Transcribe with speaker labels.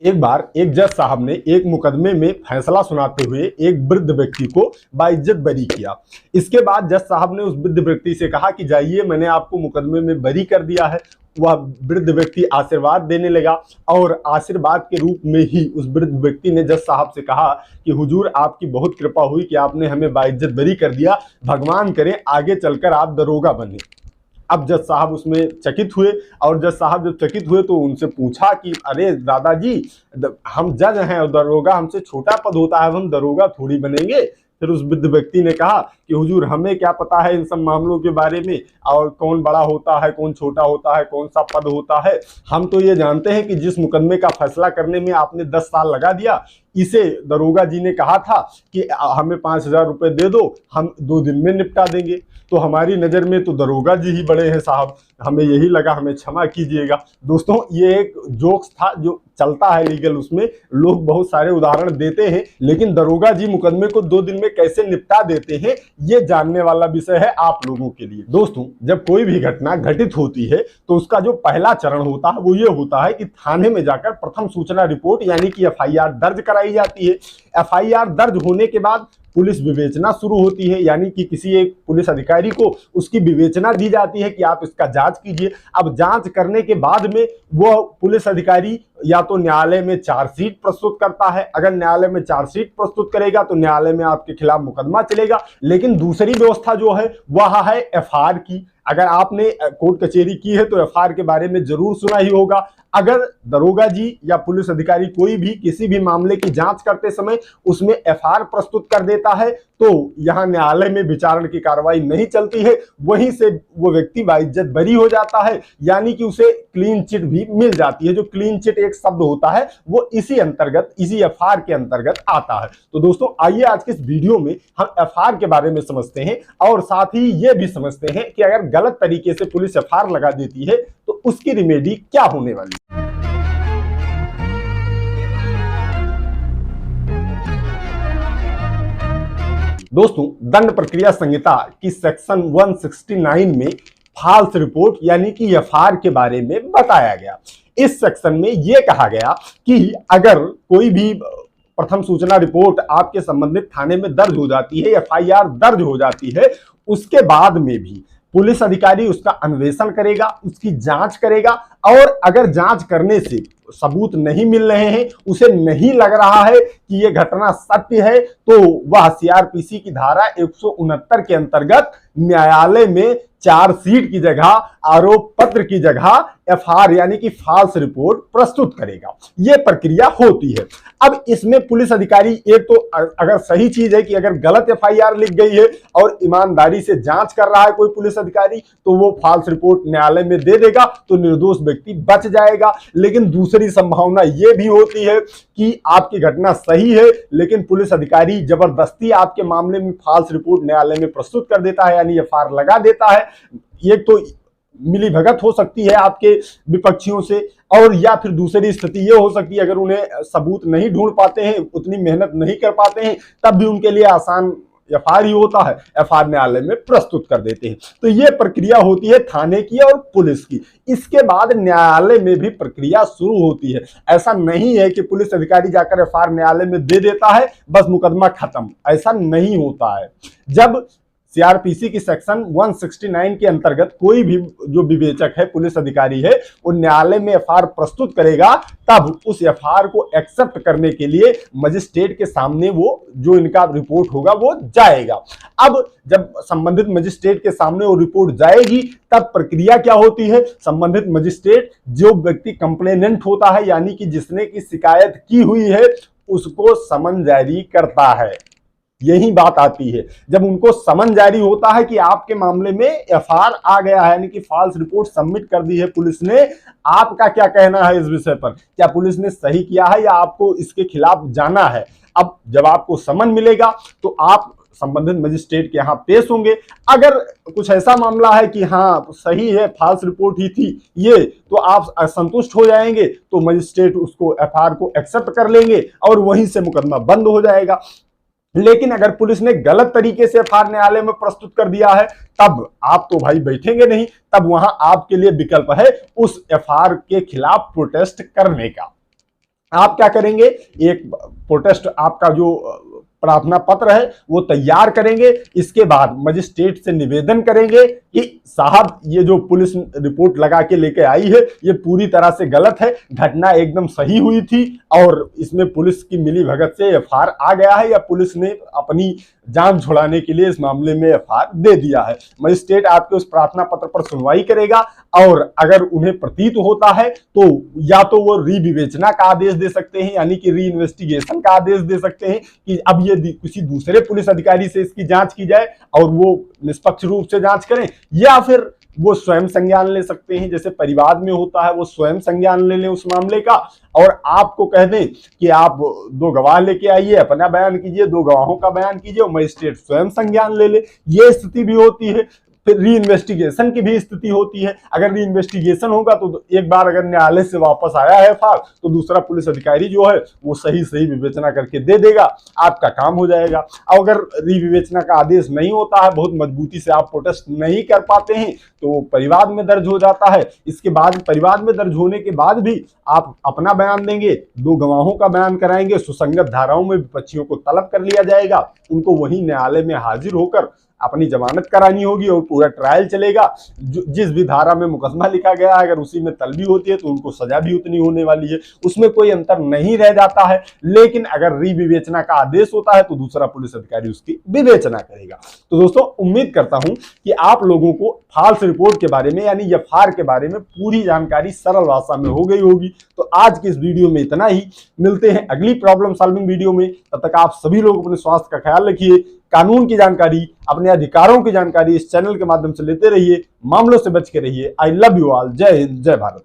Speaker 1: एक बार एक जज साहब ने एक मुकदमे में फैसला सुनाते हुए एक वृद्ध व्यक्ति को बाइज्जत बरी किया। इसके बाद जज साहब ने उस वृद्ध व्यक्ति से कहा कि जाइए, मैंने आपको मुकदमे में बरी कर दिया है। वह वृद्ध व्यक्ति आशीर्वाद देने लगा और आशीर्वाद के रूप में ही उस वृद्ध व्यक्ति ने जज साहब से कहा कि हुजूर, आपकी बहुत कृपा हुई कि आपने हमें बाइज्जत बरी कर दिया। भगवान करे आगे चलकर आप दरोगा बने। अब जज साहब उसमें चकित हुए और जज साहब जब चकित हुए तो उनसे पूछा कि अरे दादाजी, हम जज हैं और दरोगा हमसे छोटा पद होता है, हम दरोगा थोड़ी बनेंगे। फिर उस वृद्ध व्यक्ति ने कहा कि हुजूर, हमें क्या पता है इन सब मामलों के बारे में, और कौन बड़ा होता है, कौन छोटा होता है, कौन सा पद होता है। हम तो ये जानते हैं कि जिस मुकदमे का फैसला करने में आपने 10 साल लगा दिया, इसे दरोगा जी ने कहा था कि हमें 5,000 रुपये दे दो, हम 2 दिन में निपटा देंगे। तो हमारी नज़र में तो दरोगा जी ही बड़े हैं साहब, हमें यही लगा, हमें क्षमा कीजिएगा। दोस्तों, ये एक जोक्स था जो चलता है लीगल, उसमें लोग बहुत सारे उदाहरण देते हैं, लेकिन दरोगा जी मुकदमे को 2 दिन में कैसे निपटा देते हैं, ये जानने वाला विषय है आप लोगों के लिए। दोस्तों, जब कोई भी घटना घटित होती है तो उसका जो पहला चरण होता है वो ये होता है कि थाने में जाकर प्रथम सूचना रिपोर्ट यानी कि एफआईआर दर्ज कराई जाती है। एफआईआर दर्ज होने के बाद पुलिस विवेचना शुरू होती है, यानी कि किसी एक पुलिस अधिकारी को उसकी विवेचना दी जाती है कि आप इसका जांच कीजिए। अब जांच करने के बाद में वो पुलिस अधिकारी या तो न्यायालय में चार्जशीट प्रस्तुत करता है। अगर न्यायालय में चार्जशीट प्रस्तुत करेगा तो न्यायालय में आपके खिलाफ मुकदमा चलेगा। लेकिन दूसरी व्यवस्था जो है वह है एफआईआर की। अगर आपने कोर्ट कचहरी की है तो एफआईआर के बारे में जरूर सुना ही होगा। अगर दरोगा जी या पुलिस अधिकारी कोई भी किसी भी मामले की जांच करते समय उसमें एफआईआर प्रस्तुत कर देता है तो यहां न्यायालय में विचारण की कार्रवाई नहीं चलती है, वहीं से वो व्यक्ति बाइज्जत बरी हो जाता है, यानी कि उसे क्लीन चिट भी मिल जाती है। जो क्लीन चिट एक शब्द होता है वो इसी अंतर्गत, इसी एफआईआर के अंतर्गत आता है। तो दोस्तों, आइए आज के इस वीडियो में हम एफआईआर के बारे में समझते हैं और साथ ही ये भी समझते हैं कि अगर गलत तरीके से पुलिस एफआईआर लगा देती है तो उसकी रिमेडी क्या होने वाली है। दोस्तों, दंड प्रक्रिया संहिता की सेक्शन 169 में फॉल्स रिपोर्ट यानी कि एफआईआर के बारे में बताया गया। इस सेक्शन में यह कहा गया कि अगर कोई भी प्रथम सूचना रिपोर्ट आपके संबंधित थाने में दर्ज हो जाती है, एफआईआर दर्ज हो जाती है, उसके बाद में भी पुलिस अधिकारी उसका अन्वेषण करेगा, उसकी जांच करेगा और अगर जांच करने से सबूत नहीं मिल रहे हैं, उसे नहीं लग रहा है कि यह घटना सत्य है, तो वह सीआरपीसी की धारा 169 के अंतर्गत न्यायालय में चार्जशीट की जगह, आरोप पत्र की जगह एफआईआर यानी कि फॉल्स रिपोर्ट प्रस्तुत करेगा। यह प्रक्रिया होती है। अब इसमें पुलिस अधिकारी, एक तो अगर सही चीज है कि अगर गलत एफआईआर लिख गई है और ईमानदारी से जांच कर रहा है कोई पुलिस अधिकारी तो वो फॉल्स रिपोर्ट न्यायालय में दे देगा तो निर्दोष व्यक्ति बच जाएगा। लेकिन दूसरी संभावना यह भी होती है कि आपकी घटना सही है लेकिन पुलिस अधिकारी जबरदस्ती आपके मामले में फॉल्स रिपोर्ट न्यायालय में प्रस्तुत कर देता है, यानी एफआईआर लगा देता है। एक तो मिली भगत हो सकती है आपके विपक्षियों से, और या फिर दूसरी स्थिति ये हो सकती है अगर उन्हें सबूत नहीं ढूंढ पाते हैं, उतनी मेहनत नहीं कर पाते हैं, तब भी उनके लिए आसान एफआईआर ही होता है, एफआईआर न्यायालय में प्रस्तुत कर देते हैं। तो ये प्रक्रिया होती है थाने की और पुलिस की। इसके बाद न्यायालय में भी प्रक्रिया शुरू होती है। ऐसा नहीं है कि पुलिस अधिकारी जाकर एफआईआर न्यायालय में दे देता है बस मुकदमा खत्म, ऐसा नहीं होता है। जब सीआरपीसी की सेक्शन 169 के अंतर्गत कोई भी जो विवेचक है, पुलिस अधिकारी है, वो न्यायालय में एफआईआर प्रस्तुत करेगा तब उस एफआईआर को एक्सेप्ट करने के लिए मजिस्ट्रेट के सामने वो जो इनका रिपोर्ट होगा वो जाएगा। अब जब संबंधित मजिस्ट्रेट के सामने वो रिपोर्ट जाएगी तब प्रक्रिया क्या होती है, संबंधित मजिस्ट्रेट जो व्यक्ति कंप्लेनेंट होता है यानी कि जिसने की शिकायत की हुई है उसको समन जारी करता है। यही बात आती है जब उनको समन जारी होता है कि आपके मामले में एफआईआर आ गया है, यानी कि फॉल्स रिपोर्ट सबमिट कर दी है पुलिस ने, आपका क्या कहना है इस विषय पर, क्या पुलिस ने सही किया है या आपको इसके खिलाफ जाना है। अब जब आपको समन मिलेगा तो आप संबंधित मजिस्ट्रेट के यहाँ पेश होंगे। अगर कुछ ऐसा मामला है कि हाँ सही है, फॉल्स रिपोर्ट ही थी ये, तो आप संतुष्ट हो जाएंगे तो मजिस्ट्रेट उसको एफआईआर को एक्सेप्ट कर लेंगे और वहीं से मुकदमा बंद हो जाएगा। लेकिन अगर पुलिस ने गलत तरीके से एफआईआर न्यायालय में प्रस्तुत कर दिया है तब आप तो भाई बैठेंगे नहीं, तब वहां आपके लिए विकल्प है उस एफआईआर के खिलाफ प्रोटेस्ट करने का। आप क्या करेंगे, एक प्रोटेस्ट आपका जो प्रार्थना पत्र है वो तैयार करेंगे। इसके बाद मजिस्ट्रेट से निवेदन करेंगे कि साहब ये जो पुलिस रिपोर्ट लगा के लेके आई है ये पूरी तरह से गलत है, घटना एकदम सही हुई थी और इसमें पुलिस की मिली भगत से एफआईआर आ गया है या पुलिस ने अपनी जान छुड़ाने के लिए इस मामले में एफआईआर दे दिया है। मजिस्ट्रेट आपके उस प्रार्थना पत्र पर सुनवाई करेगा और अगर उन्हें प्रतीत होता है तो या तो वो रीविवेचना का आदेश दे सकते हैं, यानी कि री इन्वेस्टिगेशन का आदेश दे सकते हैं कि अब ये किसी दूसरे पुलिस अधिकारी से इसकी जांच की जाए और वो निष्पक्ष रूप से जांच करें, या फिर वो स्वयं संज्ञान ले सकते हैं, जैसे परिवार में होता है वो स्वयं संज्ञान ले लें उस मामले का और आपको कह दें कि आप 2 गवाह लेके आइए, अपना बयान कीजिए, 2 गवाहों का बयान कीजिए और मजिस्ट्रेट स्वयं संज्ञान ले ले। ये स्थिति भी होती है। फिर री इन्वेस्टिगेशन की भी स्थिति होती है। अगर री इन्वेस्टिगेशन होगा तो एक बार अगर न्यायालय से वापस आया है एफआईआर तो दूसरा पुलिस अधिकारी जो है वो सही सही विवेचना करके दे देगा, आपका काम हो जाएगा। अगर री विवेचना का आदेश नहीं होता है, बहुत मजबूती से आप प्रोटेस्ट नहीं कर पाते हैं तो परिवाद में दर्ज हो जाता है। इसके बाद परिवाद में दर्ज होने के बाद भी आप अपना बयान देंगे, 2 गवाहों का बयान कराएंगे, सुसंगत धाराओं में विपक्षियों को तलब कर लिया जाएगा, उनको वहीं न्यायालय में हाजिर होकर अपनी जमानत करानी होगी और पूरा ट्रायल चलेगा। जिस भी धारा में मुकदमा लिखा गया है अगर उसी में तलबी होती है तो उनको सजा भी उतनी होने वाली है, उसमें कोई अंतर नहीं रह जाता है। लेकिन अगर रीविवेचना का आदेश होता है तो दूसरा पुलिस अधिकारी उसकी विवेचना करेगा। तो दोस्तों उम्मीद करता हूं कि आप लोगों को फॉल्स रिपोर्ट के बारे में यानी एफआईआर के बारे में पूरी जानकारी सरल भाषा में हो गई होगी। तो आज की इस वीडियो में इतना ही, मिलते हैं अगली प्रॉब्लम सॉल्विंग वीडियो में। तब तक आप सभी लोग अपने स्वास्थ्य का ख्याल रखिए, कानून की जानकारी, अपने अधिकारों की जानकारी इस चैनल के माध्यम से लेते रहिए, मामलों से बच के रहिए। I love you all. जय हिंद, जय भारत।